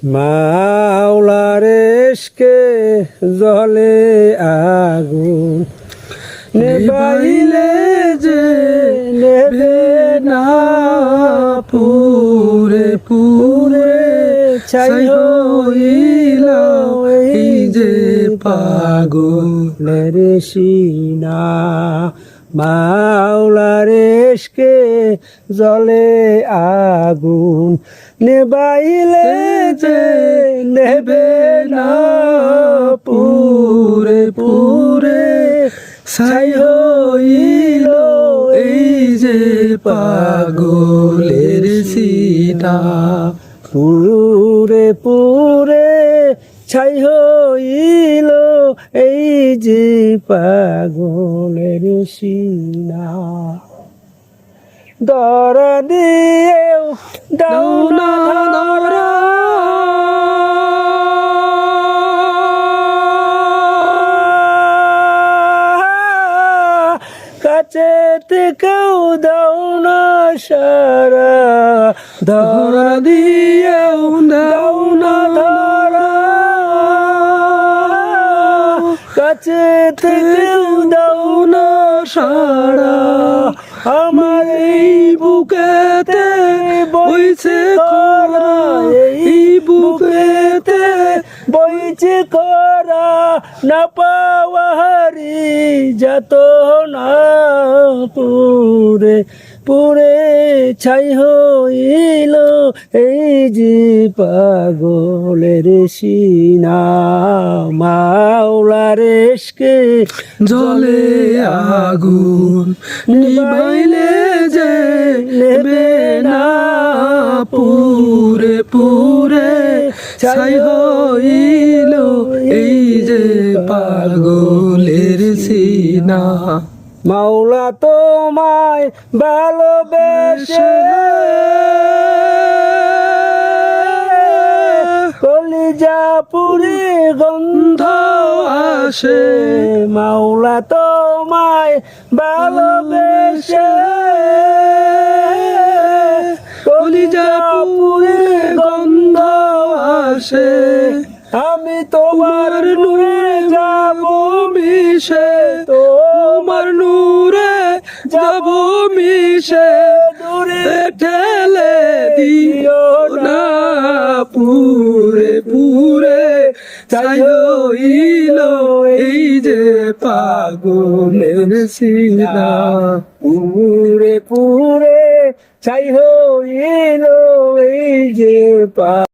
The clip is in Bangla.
মাওলার ইশকে জ্বলে আগুন, নেবাইলে যে নেবে না, পুরে পুরে ছাই হইল এই যে পাগলের সিনা। মাওলার ইশকে জ্বলে আগুন, নেবাইলে যে নেবে না, পুরে পুরে ছাই হইল এই যে পাগলের সিনা। পুরে পুরে ছাই হইল এই যে পাগলের সিনা। দরা দিয়েও দাও না ধরা, কাছে থেকেও দাও না সারা, ধরা দিয়েও দাও না ধরা, কাছে থেকেও দাও না সারা। আমার এই বুকেতে বইছে খরা, এই বুকেতে বইছে খরা, না পাওয়ারি যত না, পুরে পুরে ছাই হইল এই যে পাগলের সিনা। মাওলার ইশকে জ্বলে আগুন, নিভাইলে যে নেবে না, পুরে পুরে ছাই হইল এই যে পাগলের সিনা। মাওলা তোমায় ভালোবেসে কলিজা পুরি গন্ধ আসে, মাওলা তোমায় ভালোবেসে কলিজা পুরি গন্ধ আসে। আমি তোমার নূরে যাব মিশে, তোমার নূরে যাব মিশে, দূরে ঠেলে দিও না, পুরে পুরে ছাই হইল এই যে পাগলের সিনা। পুরে পুরে ছাই হইল এই যে